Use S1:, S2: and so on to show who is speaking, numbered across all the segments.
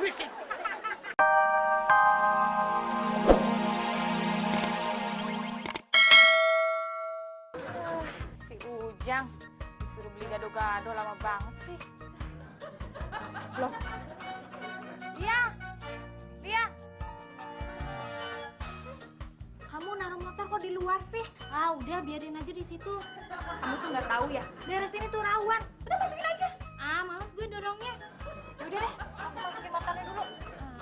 S1: berisik.
S2: Si Ujang disuruh beli gado-gado lama banget sih. Loh. Lia. Kamu naruh motor kok di luar sih?
S3: Ah, udah biarin aja di situ.
S2: Kamu tuh nggak tahu ya, daerah sini tuh rawan. Udah masukin aja.
S3: Ah, males gue dorongnya.
S2: Ya udah deh, aku masukin motornya dulu.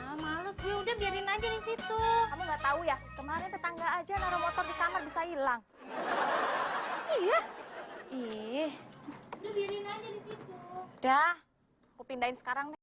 S3: Ah, males gue, udah biarin aja di situ.
S2: Kamu nggak tahu ya, kemarin tetangga aja naruh motor di kamar bisa hilang. Iya. Ih,
S3: Udah biarin aja di situ.
S2: udah. Aku pindahin sekarang deh.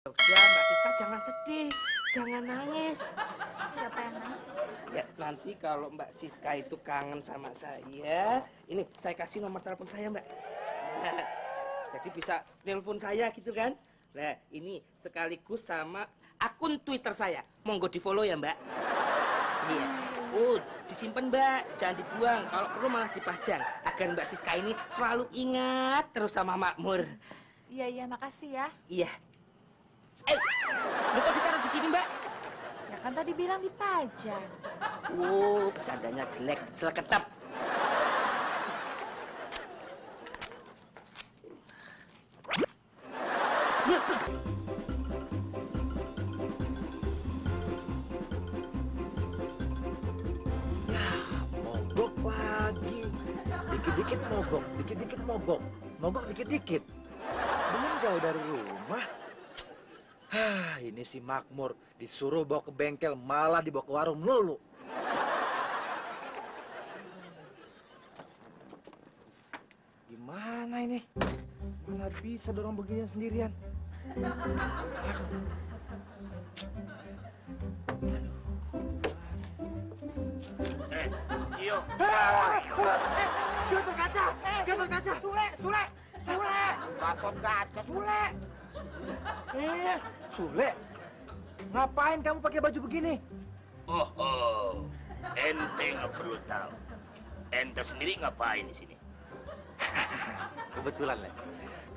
S4: Udah, Mbak Siska jangan sedih, jangan nangis.
S2: Siapa yang nangis?
S4: Ya nanti kalau Mbak Siska itu kangen sama saya, ini saya kasih nomor telepon saya, Mbak. Nah, jadi bisa telepon saya gitu kan? Nah, ini sekaligus sama akun Twitter saya. Monggo di-follow ya, Mbak. Iya. Oh, disimpan, Mbak. Jangan dibuang. Kalau perlu malah dipajang agar Mbak Siska ini selalu ingat terus sama Makmur.
S2: Iya, makasih ya.
S4: Iya. Lu kok ditaruh di sini, Mbak?
S2: Ya kan tadi bilang dipajang.
S4: Oh, bercandanya jelek, seleketep.
S5: Ya, mogok lagi. Dikit-dikit mogok, dikit-dikit mogok. Mogok dikit-dikit. Belum jauh dari rumah. Ini si Makmur disuruh bawa ke bengkel, malah dibawa ke warung melulu. Gimana ini? Mana bisa dorong beginian sendirian? Aduh.
S1: Iyo.
S5: Gatot kaca! Gatot kaca!
S1: Sule. Gatot kaca, Sule.
S5: Sule, ngapain kamu pakai baju begini?
S1: Oh, ente nggak perlu tahu. Ente sendiri ngapain di sini?
S5: Kebetulan, Le.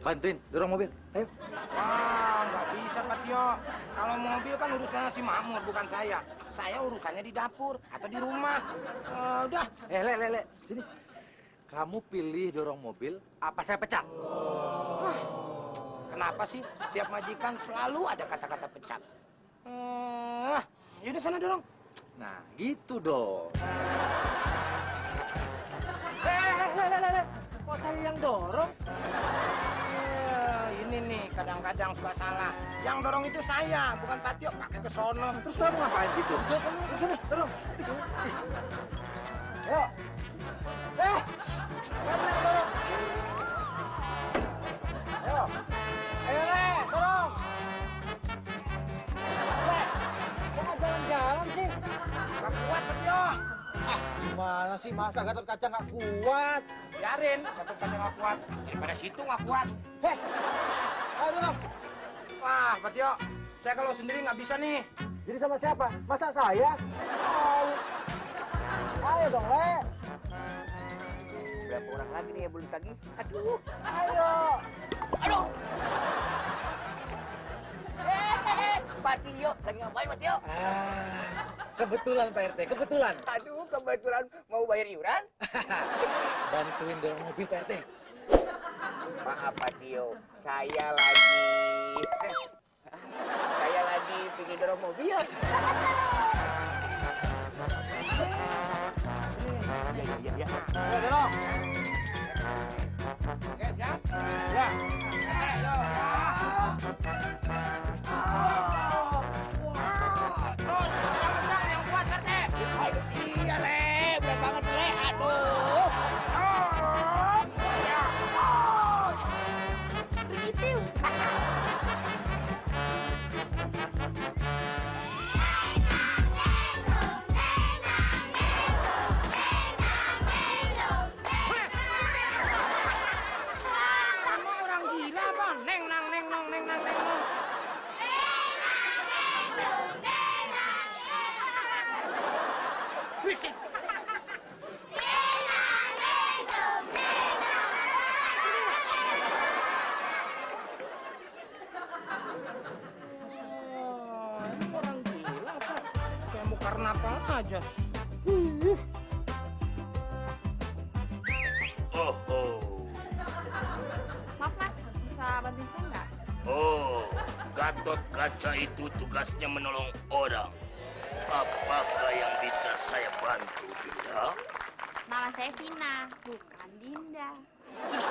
S5: Bantuin, dorong mobil. Ayo.
S6: Wah, nggak bisa, Pak Tio. Kalau mobil kan urusannya si Makmur, bukan saya. Saya urusannya di dapur atau di rumah. Udah.
S5: Le. Sini. Kamu pilih dorong mobil, apa saya pecat?
S6: Kenapa sih setiap majikan selalu ada kata-kata pecat? Yaudah sana dorong.
S5: Nah, gitu dong. Le. Kok saya yang dorong?
S6: Ini nih, kadang-kadang suka salah. Yang dorong itu saya, bukan Pak Tio. Pakai ke sono.
S5: Terus kamu ngapain situ?
S6: Udah, sana,
S5: Dorong.
S6: Ayo. Dorong. Ayo. Ayo, Le, dorong. Le, kok nggak jalan-jalan sih? Nggak kuat, Pak Tio.
S5: Gimana sih, masa Gatot kaca nggak kuat?
S6: Biarin, Gatot kaca nggak kuat. Daripada situ nggak kuat.
S5: Ayo dorong.
S6: Wah, Pak Tio, saya kalau sendiri nggak bisa nih.
S5: Jadi sama siapa? Masa saya? Ayo dong, Le.
S6: Berapa orang lagi nih yang belum tagih? Aduh.
S5: Ayo.
S6: Aduh. Pak Tio, lagi ngapain Pak Tio?
S5: Kebetulan Pak RT, kebetulan.
S6: Aduh, kebetulan mau bayar iuran.
S5: Bantuin dorong mobil Pak RT.
S6: Maaf Pak Tio, saya lagi pengen dorong mobil. Ya.
S5: Ayo dorong.
S6: Oke, siap?
S5: Ya.
S6: Ayo. Terus, kencang yang kuat, Pak RT. Fisik. Ini orang gila apa? Kayak mau karnaval aja.
S1: Oh, oh.
S2: Maaf mas, bisa bantuin saya nggak?
S1: Oh, Gatot Kaca itu tugasnya menolong orang. Apakah yang bisa saya bantu, Dinda?
S2: Nama saya Vina, bukan Dinda. Gini,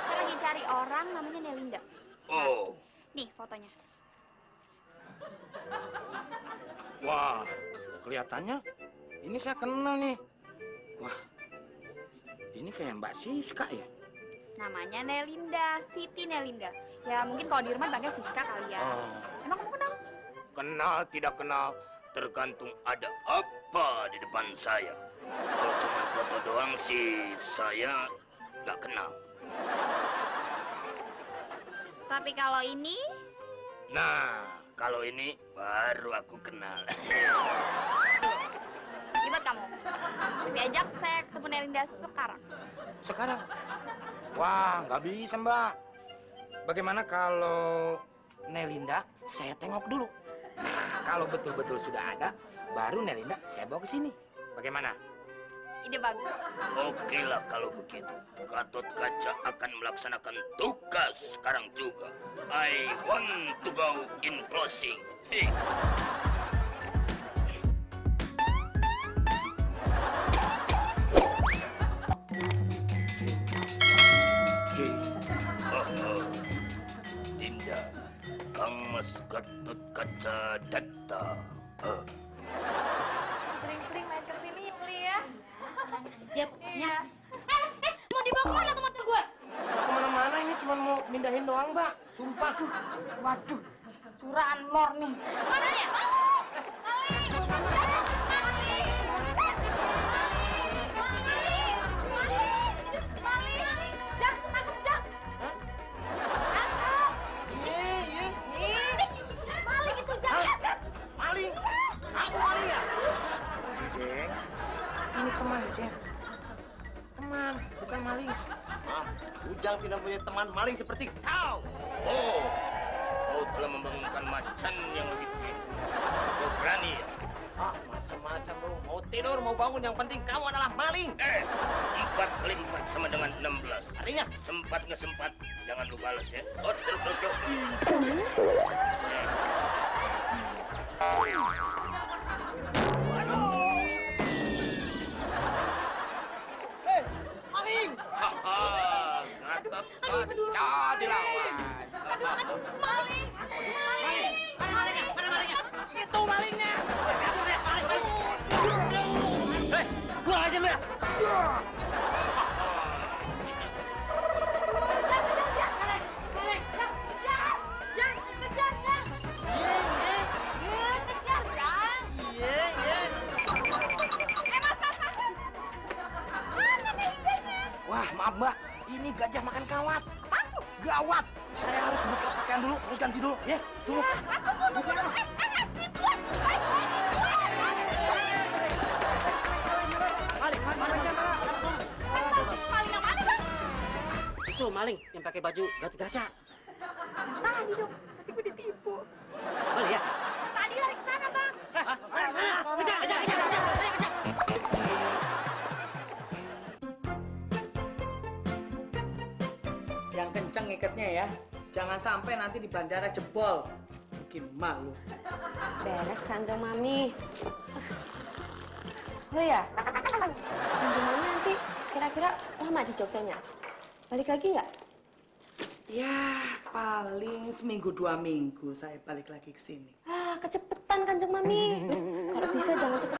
S2: saya lagi cari orang namanya Nelinda.
S1: Oh,
S2: Nih fotonya.
S6: Wah, kelihatannya ini saya kenal nih. Wah, ini kayak Mbak Siska ya?
S2: Namanya Nelinda, Siti Nelinda. Ya mungkin kalau di rumah panggil Siska kali ya.
S6: Oh.
S2: Emang kamu kenal?
S1: kenal tidak kenal tergantung ada apa di depan saya. Kalau cuma foto doang sih saya nggak kenal.
S2: Tapi kalau ini,
S1: Nah, kalau ini baru aku kenal.
S2: ini buat kamu. Tapi ajak saya ketemu Nelinda sekarang.
S6: Sekarang? Wah, nggak bisa, Mbak. Bagaimana kalau Nelinda saya tengok dulu? Nah, kalau betul-betul sudah ada, baru Nelinda saya bawa ke sini. Bagaimana?
S2: Ide bagus.
S1: Oke lah kalau begitu. Gatot Kaca akan melaksanakan tugas sekarang juga. I want to go in closing. Hey. Dinda, Kang Mas Gatot Kaca datang.
S2: Sering-sering main ke sini, Li ya.
S3: Siap.
S2: Iya.
S3: Mau dibawa kemana tuh motor gue?
S6: Nggak kemana-mana, ini cuma mau mindahin doang, Mbak. Sumpah.
S2: Waduh, curahan mor nih.
S3: Mana ya?
S2: Jak, tangkap Jak. Tangkap.
S6: Iya.
S2: Nih, maling itu Jak.
S6: Maling? Kamu maling ya? Jeng, ini teman, Jeng. Teman, bukan maling.
S5: Ujang tidak punya teman maling seperti kau.
S1: Oh, kau telah membangunkan macan yang lebih tinggi. Kau berani ya?
S5: Macam-macam lu. Mau tidur, mau bangun, yang penting kamu adalah maling.
S1: 4 kali 4 sama dengan 16.
S5: Artinya,
S1: Sempat nggak sempat, jangan lu balas ya. Oh, terus.
S6: Maling!
S1: Haha, Gatot Kaca dilawan.
S2: Maling.
S6: Itu malingnya!
S5: gua aja lu ya.
S2: Kejar, Jak. Iya, kejar, Jak.
S6: Iya.
S2: Mas. Mana Nelindanya?
S6: Wah, maaf, Mbak. Ini gajah makan kawat. Gawat. Saya harus buka pakaian dulu, terus ganti dulu. Ya, tunggu.
S2: Maling yang mana, Bang?
S5: Itu maling yang pakai baju Gatot Kaca.
S2: Tadi dong, tadi gue ditipu.
S5: Maling ya?
S2: Tadi lari ke sana, Bang.
S5: Kejar.
S7: Yang kenceng ngikatnya ya. Jangan sampai nanti di bandara jebol. Bikin malu.
S8: Beres Kanjeng Mami. Oh ya, Kanjeng Mami nanti kira-kira lama di Jogjanya? Balik lagi nggak?
S7: Ya, paling seminggu 2 minggu saya balik lagi ke sini.
S8: Ah, kecepetan Kanjeng Mami. Kalau bisa jangan cepet